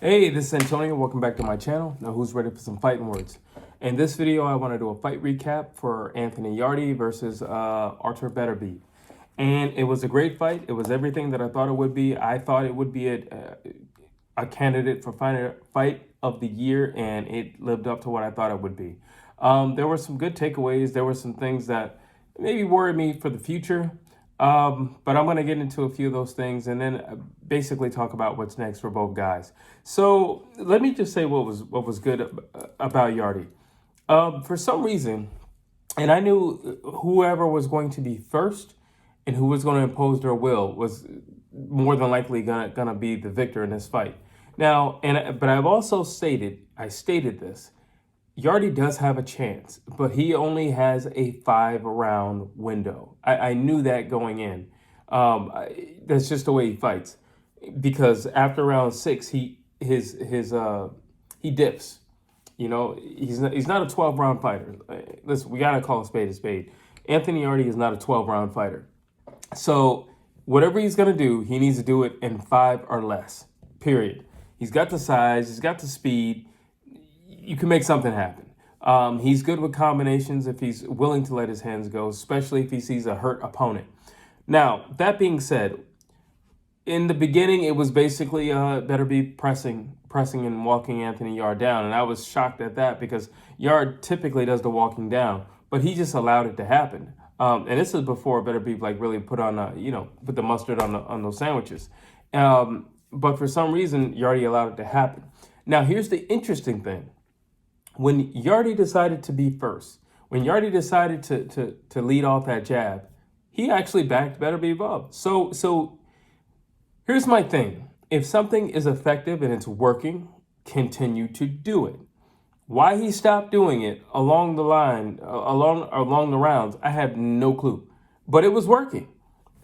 Hey, this is Antonio. Welcome back to my channel. Now, who's ready for some fighting words? In this video, I want to do a fight recap for Anthony Yarde versus Artur Beterbiev. And it was a great fight. It was everything that I thought it would be. I thought it would be a candidate for fight of the year, and it lived up to what I thought it would be. There were some good takeaways. There were some things that maybe worried me for the future. But I'm going to get into a few of those things and then basically talk about what's next for both guys. So let me just say what was good about Yarde. For some reason, and I knew whoever was going to be first and who was going to impose their will was more than likely gonna be the victor in this fight. Now, but I've also stated this. Yarde does have a chance, but he only has a 5-round window. I knew that going in. That's just the way he fights, because after round 6, he dips. You know, he's not a 12-round fighter. Listen, we gotta call a spade a spade. Anthony Yarde is not a 12-round fighter. So whatever he's gonna do, he needs to do it in 5 or less. Period. He's got the size. He's got the speed. You can make something happen. He's good with combinations if he's willing to let his hands go, especially if he sees a hurt opponent. Now, that being said, in the beginning, it was basically Beterbiev pressing and walking Anthony Yarde down. And I was shocked at that because Yarde typically does the walking down, but he just allowed it to happen. And this is before Beterbiev really put on, put the mustard on those sandwiches. But for some reason, Yarde allowed it to happen. Now, here's the interesting thing. When Yarde decided to be first, when Yarde decided to lead off that jab, he actually backed Beterbiev up. So here's my thing. If something is effective and it's working, continue to do it. Why he stopped doing it along the line, along the rounds, I have no clue. But it was working.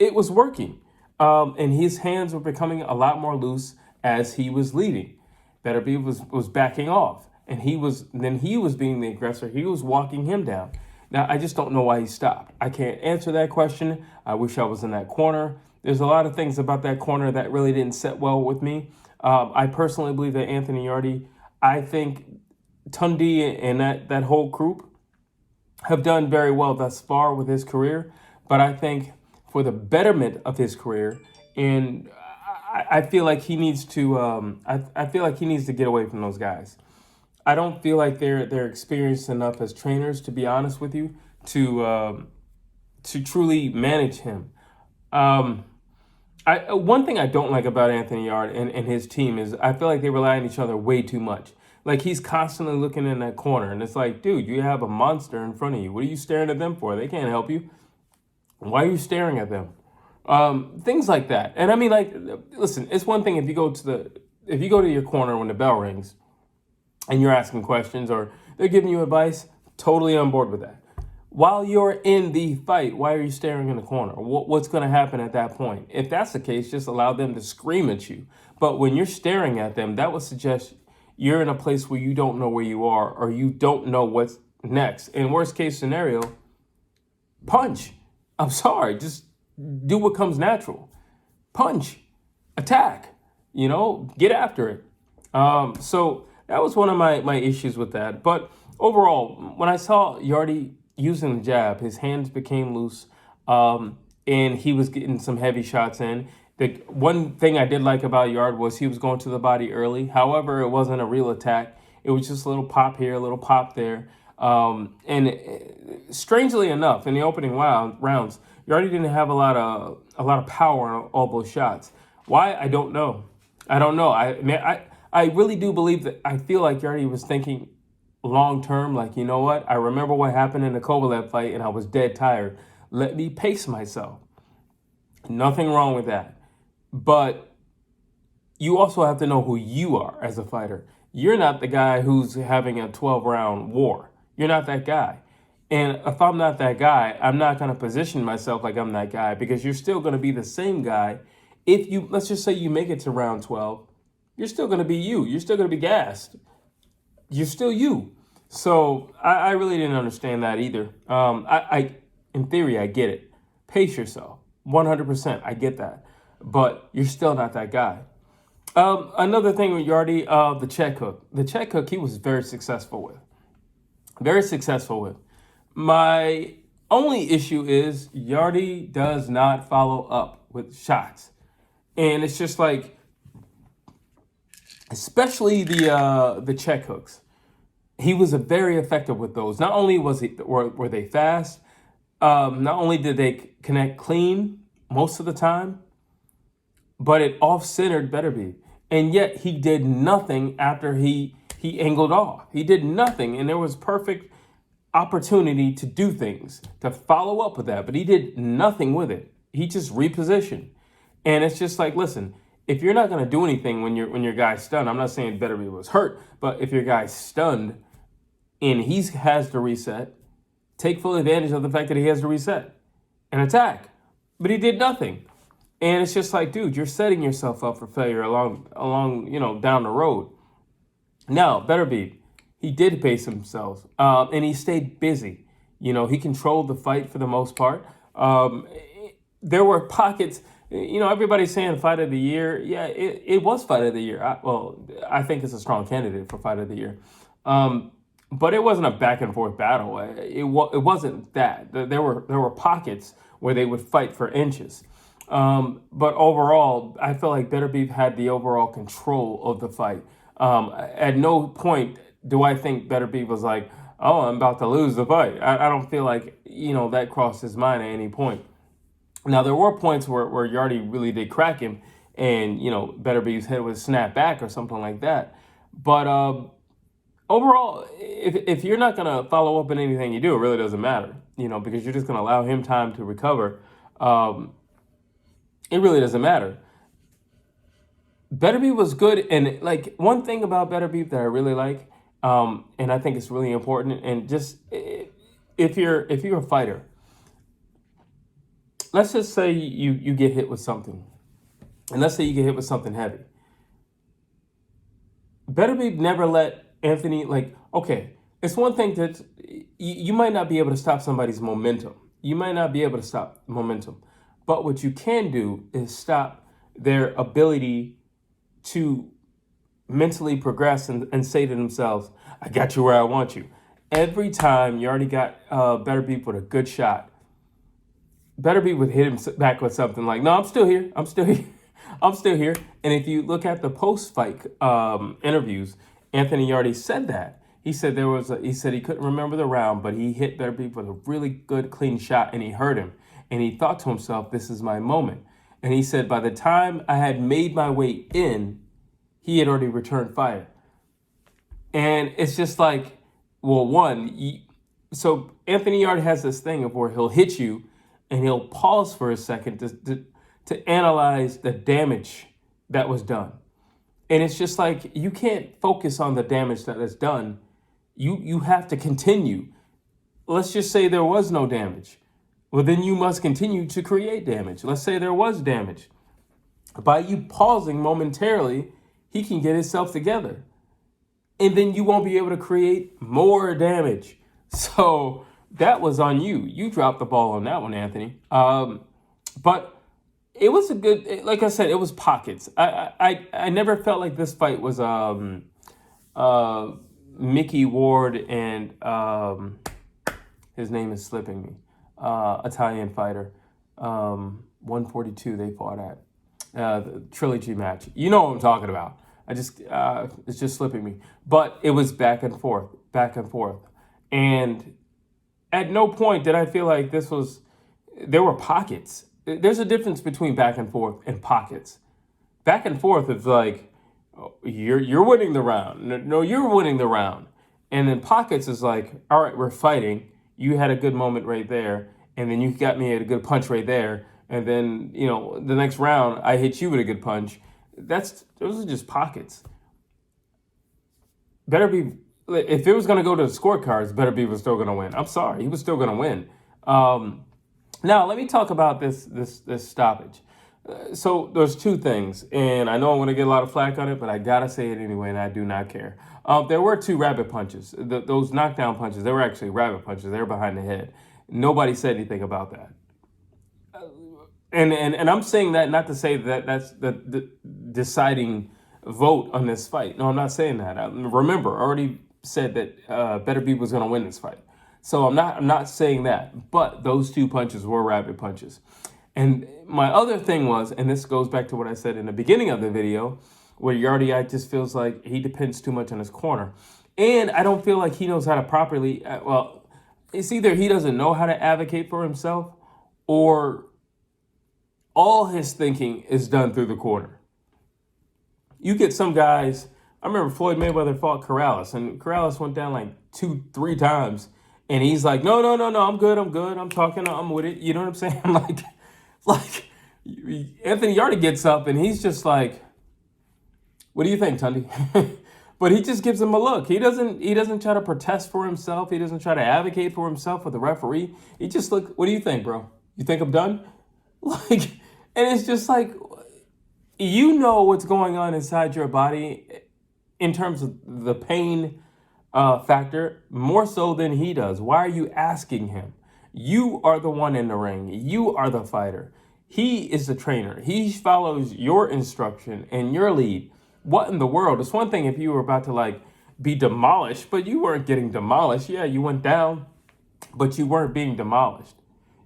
It was working. And his hands were becoming a lot more loose as he was leading. Beterbiev was backing off. And he was being the aggressor. He was walking him down. Now, I just don't know why he stopped. I can't answer that question. I wish I was in that corner. There's a lot of things about that corner that really didn't set well with me. I personally believe that Anthony Yarde, I think Tundi and that whole group have done very well thus far with his career. But I think for the betterment of his career, and I feel like he needs to. I feel like he needs to get away from those guys. I don't feel like they're experienced enough as trainers, to be honest with you, to truly manage him. One thing I don't like about Anthony Yarde and his team is I feel like they rely on each other way too much. Like, he's constantly looking in that corner, and it's like, dude, you have a monster in front of you. What are you staring at them for? They can't help you. Why are you staring at them? Things like that. And I mean, like, listen, it's one thing if you go to your corner when the bell rings and you're asking questions or they're giving you advice, totally on board with that. While you're in the fight, why are you staring in the corner? What's going to happen at that point? If that's the case, just allow them to scream at you. But when you're staring at them, that would suggest you're in a place where you don't know where you are or you don't know what's next. In worst case scenario, punch. I'm sorry, just do what comes natural. Punch, attack, get after it. So that was one of my issues with that. But overall, when I saw Yarde using the jab, his hands became loose, and he was getting some heavy shots in. The one thing I did like about Yarde was he was going to the body early. However, it wasn't a real attack. It was just a little pop here, a little pop there. And strangely enough, in the opening rounds, Yarde didn't have a lot of power on all those shots. Why? I don't know. I really do believe that. I feel like Yarde was thinking long term, like, you know what? I remember what happened in the Kovalev fight, and I was dead tired. Let me pace myself. Nothing wrong with that. But you also have to know who you are as a fighter. You're not the guy who's having a 12-round war. You're not that guy. And if I'm not that guy, I'm not going to position myself like I'm that guy, because you're still going to be the same guy. If you, let's just say you make it to round 12, you're still going to be you. You're still going to be gassed. You're still you. So I really didn't understand that either. In theory, I get it. Pace yourself. 100%. I get that. But you're still not that guy. Another thing with Yarde, the check hook. The check hook he was very successful with. Very successful with. My only issue is Yarde does not follow up with shots. And it's just like, especially the check hooks. He was very effective with those. Not only were they fast, not only did they connect clean most of the time, but it off-centered Beterbiev. And yet he did nothing after he angled off. He did nothing, and there was perfect opportunity to do things, to follow up with that, but he did nothing with it. He just repositioned. And it's just like, listen, if you're not going to do anything when your guy's stunned, I'm not saying Beterbiev was hurt, but if your guy's stunned and he has to reset, take full advantage of the fact that he has to reset and attack. But he did nothing. And it's just like, dude, you're setting yourself up for failure along down the road. Now, Beterbiev, he did pace himself, and he stayed busy. He controlled the fight for the most part. There were pockets. Everybody's saying fight of the year. Yeah, it was fight of the year. I think it's a strong candidate for fight of the year. But it wasn't a back and forth battle. It wasn't that. There were pockets where they would fight for inches. But overall, I feel like Beterbiev had the overall control of the fight. At no point do I think Beterbiev was like, oh, I'm about to lose the fight. I don't feel like, that crossed his mind at any point. Now, there were points where Yarde really did crack him and, Beterbiev's head would snap back or something like that. But overall, if you're not going to follow up in anything you do, it really doesn't matter, because you're just going to allow him time to recover. It really doesn't matter. Beterbiev was good, and like one thing about Beterbiev that I really like, and I think it's really important, and just if you're a fighter, let's just say you get hit with something, and let's say you get hit with something heavy. Beterbiev never let Anthony, okay, it's one thing that you might not be able to stop somebody's momentum. You might not be able to stop momentum. But what you can do is stop their ability to mentally progress and say to themselves, I got you where I want you. Every time Yarde got Beterbiev with a good shot, Beterbiev would hit him back with something like, no, I'm still here. I'm still here. I'm still here. And if you look at the post-fight interviews, Anthony Yarde said that. He said he said he couldn't remember the round, but he hit Beterbiev with a really good, clean shot, and he hurt him. And he thought to himself, this is my moment. And he said, by the time I had made my way in, he had already returned fire. And it's just like, well, so Anthony Yarde has this thing of where he'll hit you and he'll pause for a second to analyze the damage that was done. And it's just like, you can't focus on the damage that is done. You have to continue. Let's just say there was no damage. Well, then you must continue to create damage. Let's say there was damage. By you pausing momentarily, he can get himself together. And then you won't be able to create more damage. So that was on you. You dropped the ball on that one, Anthony. But it was a good, like I said, it was pockets. I never felt like this fight was Mickey Ward and his name is slipping me. Italian fighter, 142 they fought at, the trilogy match. You know what I'm talking about. It's just slipping me. But it was back and forth. And at no point did I feel like there were pockets. There's a difference between back and forth and pockets. Back and forth is like, you're winning the round. No, you're winning the round. And then pockets is like, all right, we're fighting. You had a good moment right there, and then you got me at a good punch right there, and then, the next round, I hit you with a good punch. Those are just pockets. Beterbiev, if it was going to go to the scorecards, Beterbiev was still going to win. I'm sorry, he was still going to win. Now, let me talk about this stoppage. So there's two things, and I know I'm going to get a lot of flack on it, but I got to say it anyway, and I do not care. There were two rabbit punches. Those knockdown punches, they were actually rabbit punches. They were behind the head. Nobody said anything about that. And I'm saying that not to say that that's the deciding vote on this fight. No, I'm not saying that. Remember, I already said that Beterbiev was going to win this fight. So I'm not saying that. But those two punches were rapid punches. And my other thing was, and this goes back to what I said in the beginning of the video, where Yarde just feels like he depends too much on his corner. And I don't feel like he knows how to properly, well, it's either he doesn't know how to advocate for himself, or all his thinking is done through the corner. You get some guys, I remember Floyd Mayweather fought Corrales, and Corrales went down like 2-3 times, and he's like, no, I'm good, I'm talking, I'm with it. You know what I'm saying? like Anthony Yarde gets up, and he's just like, what do you think, Tundi? But he just gives him a look. He doesn't try to protest for himself. He doesn't try to advocate for himself with the referee. He just look, what do you think, bro? You think I'm done? Like, and it's just like, you know what's going on inside your body in terms of the pain factor, more so than he does. Why are you asking him? You are the one in the ring. You are the fighter. He is the trainer. He follows your instruction and your lead. What in the world? It's one thing if you were about to like be demolished, but you weren't getting demolished. Yeah, you went down, but you weren't being demolished.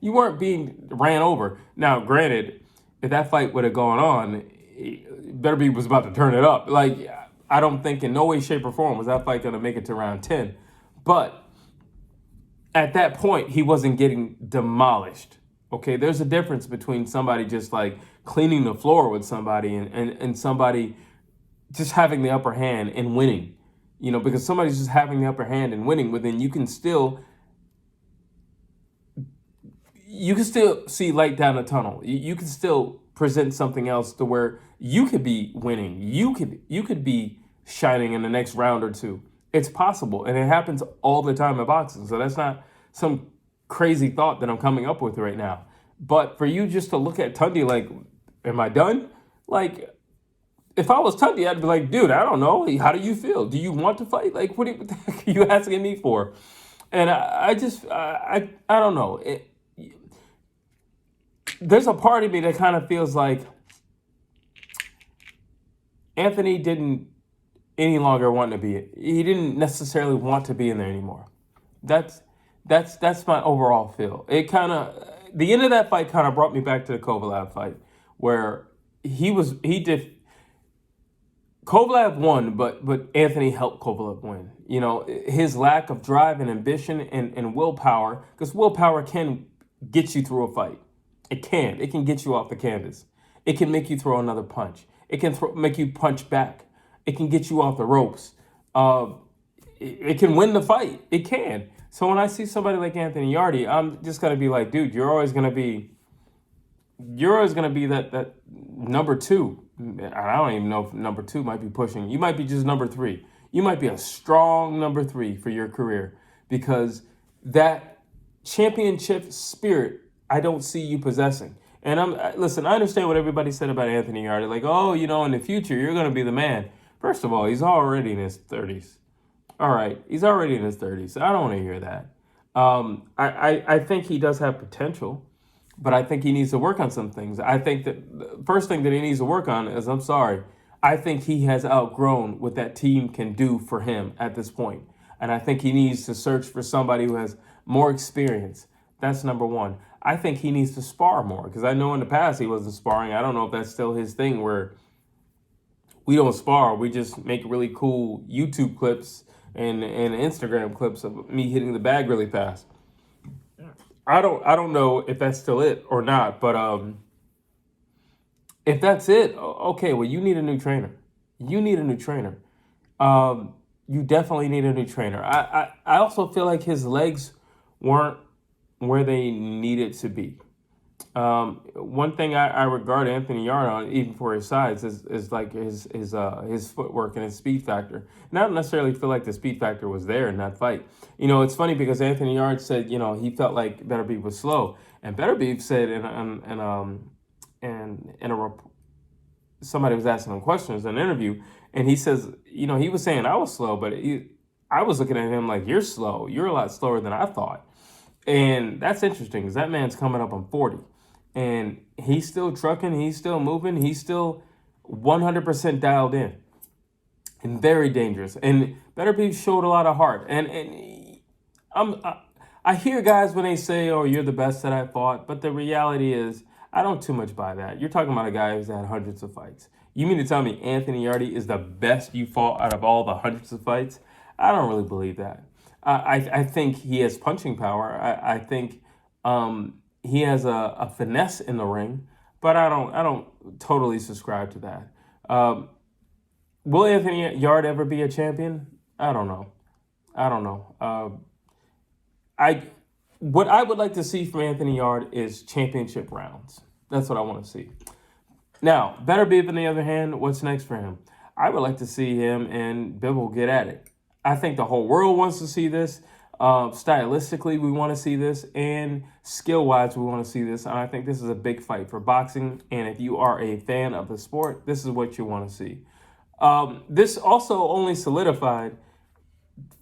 You weren't being ran over. Now, granted, if that fight would have gone on, Beterbiev was about to turn it up. Like, I don't think in no way, shape, or form was that fight going to make it to round 10. But at that point, he wasn't getting demolished. Okay, there's a difference between somebody just like cleaning the floor with somebody and somebody just having the upper hand and winning. You know, because somebody's just having the upper hand and winning, but then you can still see light down the tunnel. You can still present something else to where you could be winning. You could be shining in the next round or two. It's possible, and it happens all the time in boxing. So that's not some crazy thought that I'm coming up with right now. But for you just to look at Tundi like, am I done? Like, if I was Tundi, I'd be like, dude, I don't know. How do you feel? Do you want to fight? Like, what the heck are you asking me for? And I don't know. There's a part of me that kind of feels like Anthony didn't any longer want to be. He didn't necessarily want to be in there anymore. That's my overall feel. It kind of, the end of that fight kind of brought me back to the Kovalev fight, where Kovalev won, but Anthony helped Kovalev win. You know, his lack of drive and ambition and willpower, because willpower can get you through a fight. It can get you off the canvas. It can make you throw another punch. It can make you punch back. It can get you off the ropes. It can win the fight. It can. So when I see somebody like Anthony Yarde, I'm just gonna be like, dude, you're always gonna be that number two. I don't even know if number two might be pushing. You might be just number three. You might be a strong number three for your career, because that championship spirit I don't see you possessing. And listen, I understand what everybody said about Anthony Yarde. Like, oh, you know, in the future, you're going to be the man. First of all, he's already in his 30s. All right, he's already in his 30s. I don't want to hear that. I think he does have potential, but I think he needs to work on some things. I think that the first thing that he needs to work on is, I think he has outgrown what that team can do for him at this point. And I think he needs to search for somebody who has more experience. That's number one. I think he needs to spar more, because I know in the past he wasn't sparring. I don't know if that's still his thing, where we don't spar. We just make really cool YouTube clips and Instagram clips of me hitting the bag really fast. I don't know if that's still it or not, but if that's it, okay, well, you need a new trainer. You need a new trainer. You definitely need a new trainer. I also feel like his legs weren't where they needed to be. One thing I regard Anthony Yarde on, even for his size, is like his footwork and his speed factor. And I don't necessarily feel like the speed factor was there in that fight. You know, it's funny because Anthony Yarde said, you know, he felt like Beterbiev was slow, and Beterbiev said somebody was asking him questions in an interview, and he says, you know, he was saying I was slow, but I was looking at him like, you're slow. You're a lot slower than I thought. And that's interesting, because that man's coming up on 40. And he's still trucking. He's still moving. He's still 100% dialed in. and very dangerous. And Beterbiev showed a lot of heart. And I hear guys when they say, "Oh, you're the best that I fought," but the reality is, I don't too much buy that. You're talking about a guy who's had hundreds of fights. You mean to tell me Anthony Yarde is the best you fought out of all the hundreds of fights? I don't really believe that. I think he has punching power. I think he has a finesse in the ring, but I don't totally subscribe to that. Will Anthony Yarde ever be a champion? I don't know. I don't know. What I would like to see from Anthony Yarde is championship rounds. That's what I want to see. Now, Beterbiev, on the other hand, what's next for him? I would like to see him and Bivol get at it. I think the whole world wants to see this. Stylistically, we want to see this. And skill-wise, we want to see this. And I think this is a big fight for boxing. And if you are a fan of the sport, this is what you want to see. This also only solidified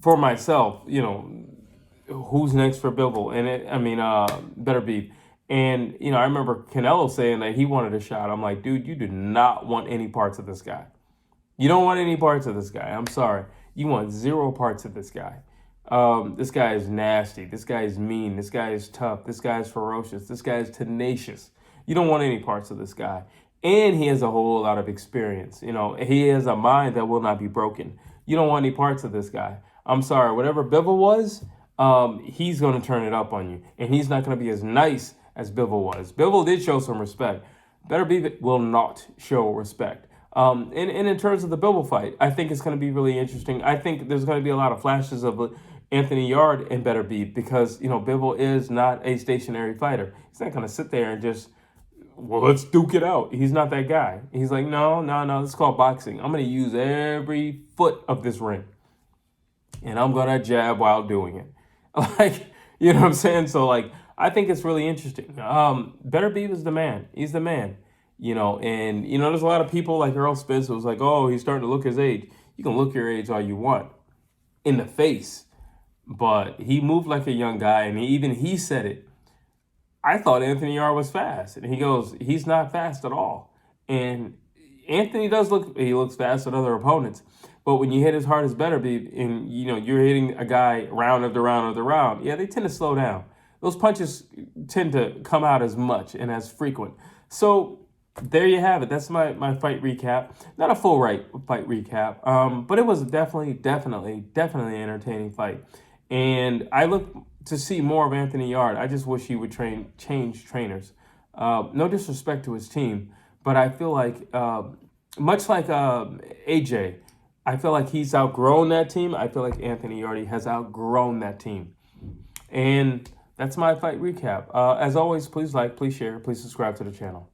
for myself, who's next for Bivol. And Beterbiev. And, I remember Canelo saying that he wanted a shot. I'm like, dude, you do not want any parts of this guy. You don't want any parts of this guy. I'm sorry. You want zero parts of this guy. This guy is nasty. This guy is mean. This guy is tough. This guy is ferocious. This guy is tenacious. You don't want any parts of this guy. And he has a whole lot of experience. He has a mind that will not be broken. You don't want any parts of this guy. I'm sorry. Whatever Bivol was, he's going to turn it up on you. And he's not going to be as nice as Bivol was. Bivol did show some respect. Beterbiev will not show respect. And in terms of the Bivol fight, I think it's going to be really interesting. I think there's going to be a lot of flashes of Anthony Yarde and Beterbiev because, Bivol is not a stationary fighter. He's not going to sit there and just, let's duke it out. He's not that guy. He's like, no, this is called boxing. I'm going to use every foot of this ring. And I'm going to jab while doing it. You know what I'm saying? So, I think it's really interesting. Beterbiev is the man. He's the man. And there's a lot of people like Earl Spence who was like, oh, he's starting to look his age. You can look your age all you want in the face. But he moved like a young guy, and he said it. I thought Anthony Yarde was fast. And he goes, he's not fast at all. And Anthony looks fast at other opponents. But when you hit as hard as Beterbiev and, you're hitting a guy round after round after round, yeah, they tend to slow down. Those punches tend to come out as much and as frequent. So there you have it. That's my fight recap. Not a full fight recap, but it was definitely an entertaining fight. And I look to see more of Anthony Yarde. I just wish he would change trainers. No disrespect to his team, but I feel like, much like AJ, I feel like he's outgrown that team. I feel like Anthony Yarde has outgrown that team. And that's my fight recap. As always, please like, please share, please subscribe to the channel.